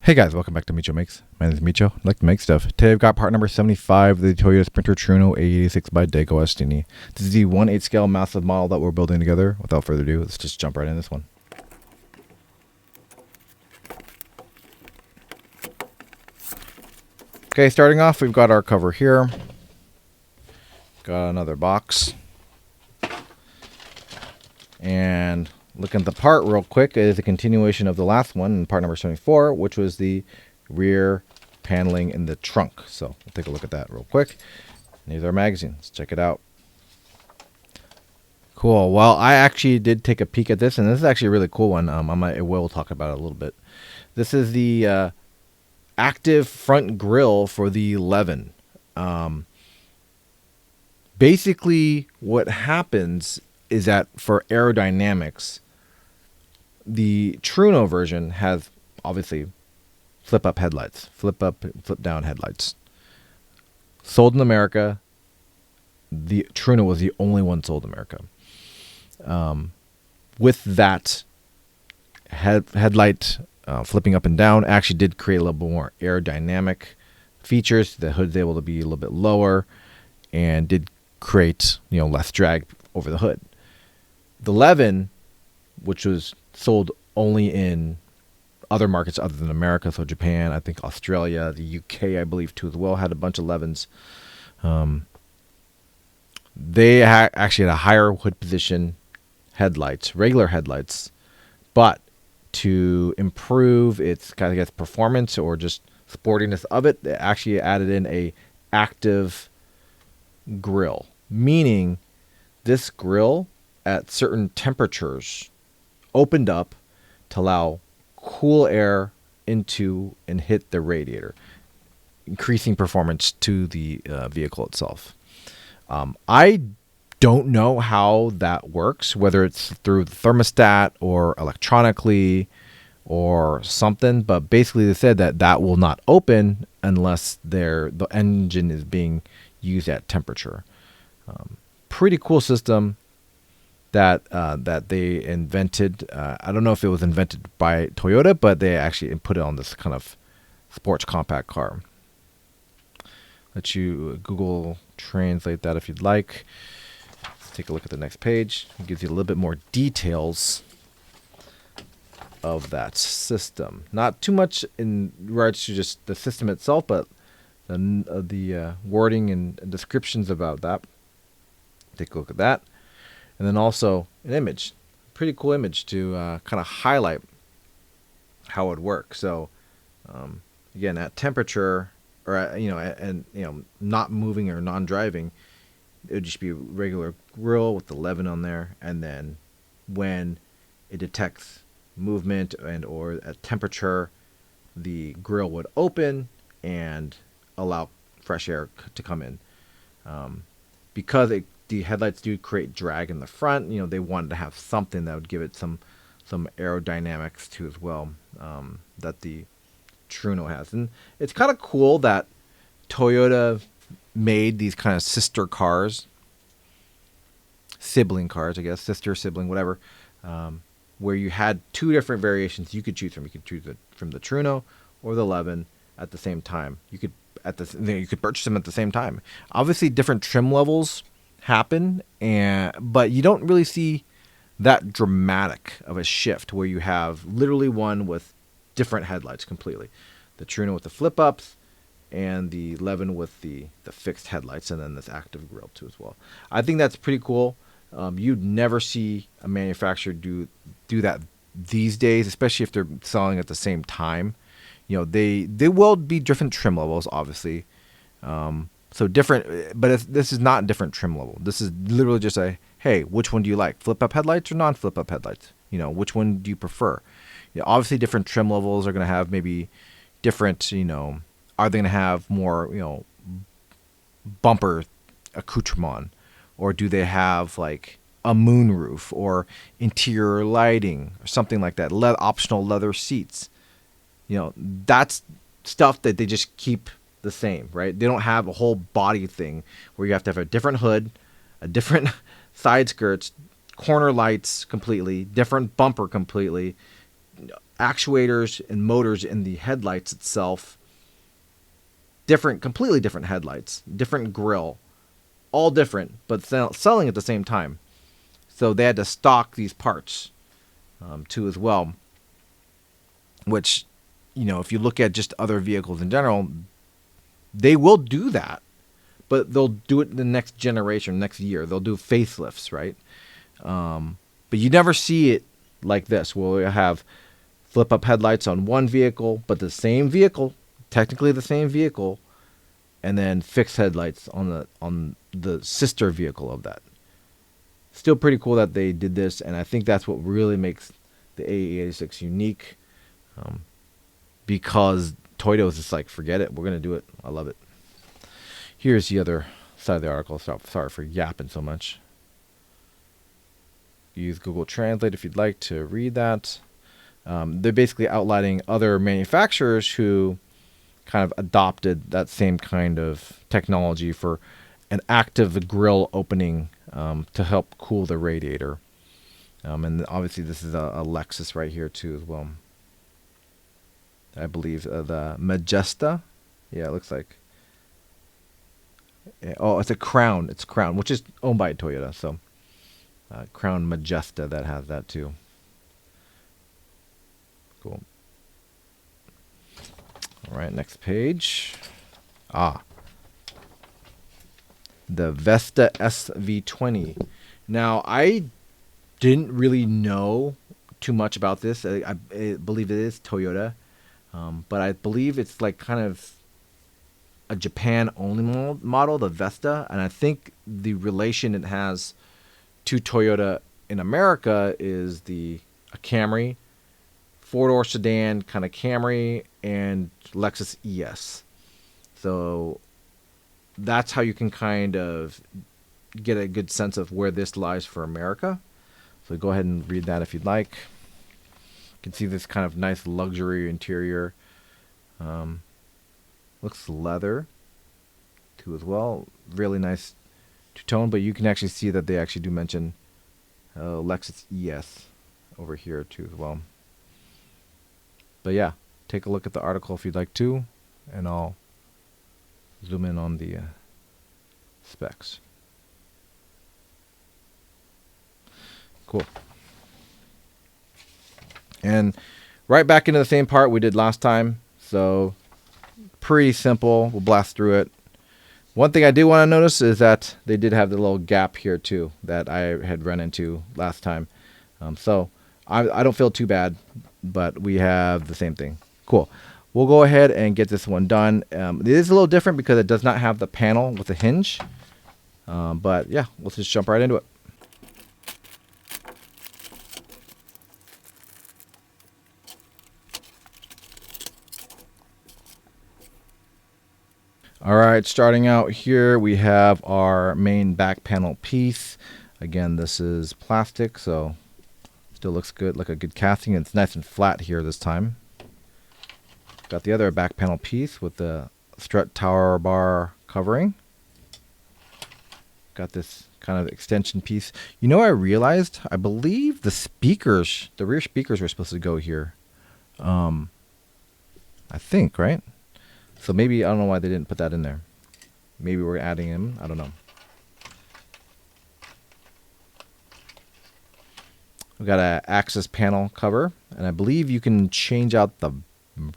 Hey guys, welcome back to Micho Makes. My name is Micho. I like to make stuff. Today I've got part number 75, the Toyota Sprinter Trueno AE86 by DeAgostini. This is the 1/8 scale massive model that we're building together. Without further ado, let's just jump right in this one. Okay, starting off, we've got our cover here. Got another box. And looking at the part real quick, it is a continuation of the last one in part number 74, which was the rear paneling in the trunk. So we'll take a look at that real quick. And here's our magazine. Let's check it out. Cool. Well, I actually did take a peek at this, and this is actually a really cool one. I will talk about it a little bit. This is the active front grille for the Levin. Basically, what happens is that for aerodynamics, the Trueno version has obviously flip up headlights, flip up, flip down headlights. Sold in America. The Trueno was the only one sold in America. With that headlight flipping up and down, actually did create a little bit more aerodynamic features. The hood's able to be a little bit lower, and did create less drag over the hood. The Levin, which was sold only in other markets other than America, so Japan, I think Australia, the UK, I believe too as well, had a bunch of Levins. They actually had a higher hood position headlights, regular headlights, but to improve its kind of guess performance or just sportiness of it, they actually added in a active grille, meaning this grille at certain temperatures opened up to allow cool air into and hit the radiator, increasing performance to the vehicle itself. I don't know how that works, whether it's through the thermostat or electronically or something, but basically they said that that will not open unless the engine is being used at temperature. Pretty cool system that they invented. I don't know if it was invented by Toyota, but they actually put it on this kind of sports compact car. Let you Google translate that if you'd like. Let's take a look at the next page. It gives you a little bit more details of that system. Not too much in regards to just the system itself, but the wording and descriptions about that. Take a look at that. And then also an image, pretty cool image to kind of highlight how it works. So again, at temperature, or not moving or non-driving, it would just be a regular grille with the Levin on there. And then when it detects movement and or at temperature, the grille would open and allow fresh air to come in. Because the headlights do create drag in the front, they wanted to have something that would give it some aerodynamics too as well, that the Trueno has. And it's kind of cool that Toyota made these kind of sister cars, sibling cars, I guess, sister, sibling, whatever, where you had two different variations you could choose from. You could choose from the Trueno or the Levin at the same time. You could purchase them at the same time. Obviously, different trim levels happen, but you don't really see that dramatic of a shift where you have literally one with different headlights completely. The Trueno with the flip ups and the Levin with the fixed headlights, and then this active grille too as well. I think that's pretty cool. You'd never see a manufacturer do that these days, especially if they're selling at the same time. They will be different trim levels, obviously. So different, but this is not different trim level. This is literally just hey, which one do you like? Flip up headlights or non-flip up headlights? Which one do you prefer? Obviously different trim levels are going to have maybe different, are they going to have more, bumper accoutrement, or do they have like a moonroof or interior lighting or something like that? Optional leather seats. That's stuff that they just keep the same, right? They don't have a whole body thing where you have to have a different hood, a different side skirts, corner lights completely, different bumper completely, actuators and motors in the headlights itself. Different, completely different headlights, different grill, all different, but selling at the same time. So they had to stock these parts too as well. Which, if you look at just other vehicles in general, they will do that, but they'll do it in the next generation, next year. They'll do facelifts, right? But you never see it like this. We'll have flip-up headlights on one vehicle, but the same vehicle, technically the same vehicle, and then fixed headlights on the sister vehicle of that. Still pretty cool that they did this, and I think that's what really makes the AE86 unique, because Toyota was just like, forget it, we're going to do it. I love it. Here's the other side of the article. Sorry for yapping so much. Use Google Translate if you'd like to read that. They're basically outlining other manufacturers who kind of adopted that same kind of technology for an active grill opening to help cool the radiator. And obviously this is a Lexus right here too as well. I believe the Majesta. Yeah, it looks like. Oh, it's a Crown. It's Crown, which is owned by Toyota. So Crown Majesta that has that too. Cool. All right, next page. The Vesta SV20. Now, I didn't really know too much about this. I believe it is Toyota, but I believe it's like kind of a Japan-only model, the Vesta, and I think the relation it has to Toyota in America is a Camry, four-door sedan kind of Camry, and Lexus ES. So that's how you can kind of get a good sense of where this lies for America. So go ahead and read that if you'd like. You can see this kind of nice luxury interior. Looks leather too as well. Really nice two-tone, but you can actually see that they actually do mention Lexus ES over here too as well. But yeah, take a look at the article if you'd like to, and I'll zoom in on the specs. Cool. And right back into the same part we did last time. So pretty simple. We'll blast through it. One thing I do want to notice is that they did have the little gap here too that I had run into last time. So I don't feel too bad, but we have the same thing. Cool. We'll go ahead and get this one done. It is a little different because it does not have the panel with the hinge. But yeah, let's just jump right into it. All right, starting out here, we have our main back panel piece. Again, this is plastic, so still looks good, like a good casting. It's nice and flat here this time. Got the other back panel piece with the strut tower bar covering. Got this kind of extension piece. I realized, I believe the speakers, the rear speakers were supposed to go here. I think, right? So maybe, I don't know why they didn't put that in there. Maybe we're adding them. I don't know. We've got an access panel cover. And I believe you can change out the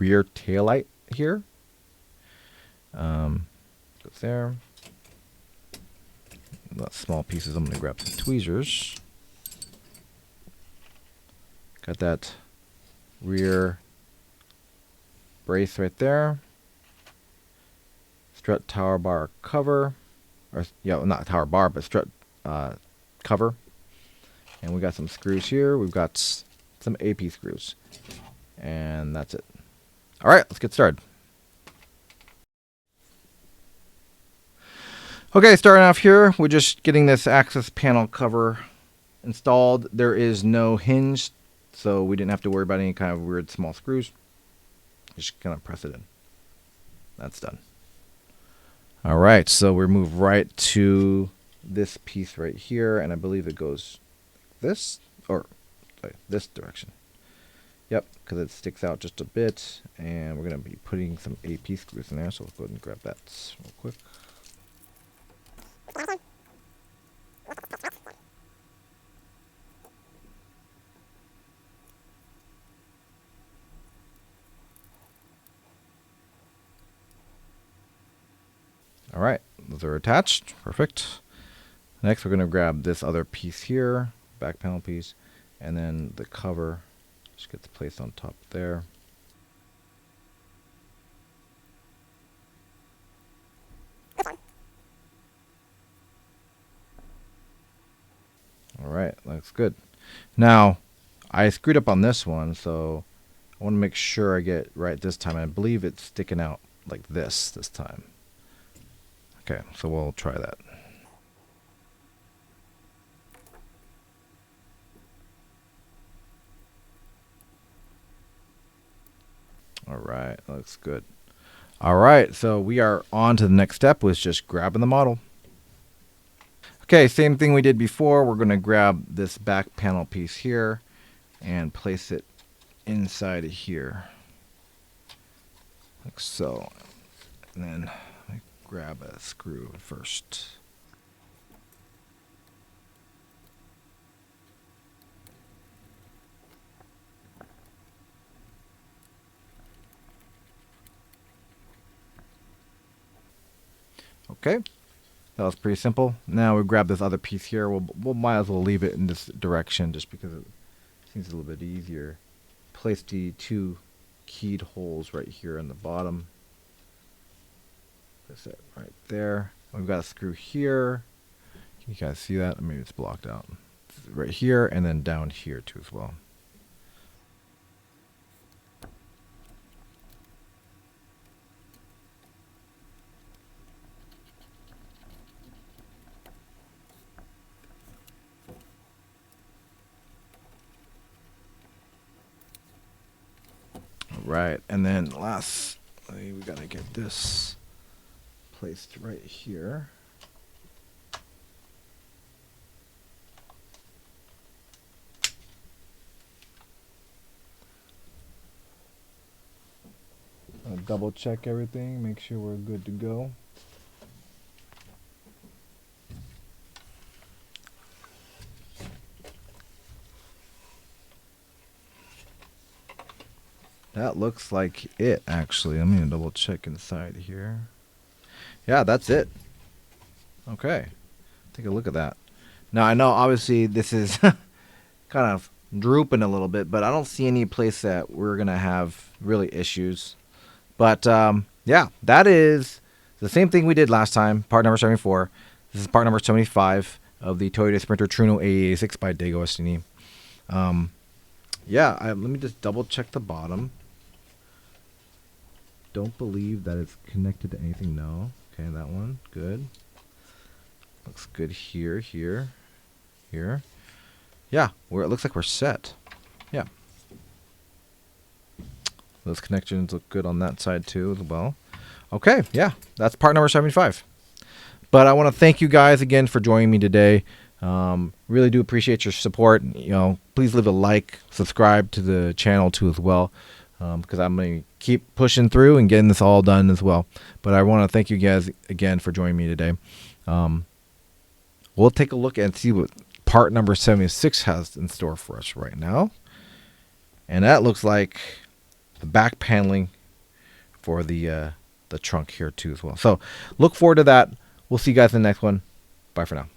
rear taillight here. Goes there. Got small pieces. I'm going to grab some tweezers. Got that rear brace right there. Strut tower bar cover, or yeah, not tower bar, but strut cover. And we got some screws here. We've got some AP screws, and that's it. All right, let's get started. Okay, starting off here, we're just getting this access panel cover installed. There is no hinge, so we didn't have to worry about any kind of weird small screws. Just kind of press it in. That's done. All right, so we move right to this piece right here, and I believe it goes this, or sorry, this direction. Yep, because it sticks out just a bit, and we're going to be putting some AP screws in there, so let's go ahead and grab that real quick. All right, those are attached. Perfect. Next, we're going to grab this other piece here, back panel piece, and then the cover just gets placed on top there. All right, looks good. Now, I screwed up on this one, so I want to make sure I get it right this time. I believe it's sticking out like this time. Okay, so we'll try that. All right, looks good. All right, so we are on to the next step, which is just grabbing the model. Okay, same thing we did before. We're going to grab this back panel piece here and place it inside of here, like so. And then I grab a screw first. Okay, that was pretty simple. Now we grab this other piece here. We'll might as well leave it in this direction just because it seems a little bit easier. Place the two keyed holes right here on the bottom. Place it right there. We've got a screw here. Can you guys see that? Maybe it's blocked out. Right here and then down here too as well. Right, and then lastly, we gotta get this placed right here. I'll double check everything, make sure we're good to go. That looks like it, actually. I'm going to double check inside here. Yeah, that's it. Okay. Take a look at that. Now, I know, obviously, this is kind of drooping a little bit, but I don't see any place that we're going to have really issues. But, yeah, that is the same thing we did last time, part number 74. This is part number 75 of the Toyota Sprinter Trueno AE86 by DeAgostini. Yeah, let me just double check the bottom. Don't believe that it's connected to anything. No. Okay, that one. Good. Looks good here, here, here. Yeah, it looks like we're set. Yeah. Those connections look good on that side too as well. Okay, yeah, that's part number 75. But I want to thank you guys again for joining me today. Really do appreciate your support. You know, please leave a like, subscribe to the channel too as well, because I'm going to keep pushing through and getting this all done as well. But I want to thank you guys again for joining me today. We'll take a look and see what part number 76 has in store for us right now. And that looks like the back paneling for the trunk here too as well. So look forward to that. We'll see you guys in the next one. Bye for now.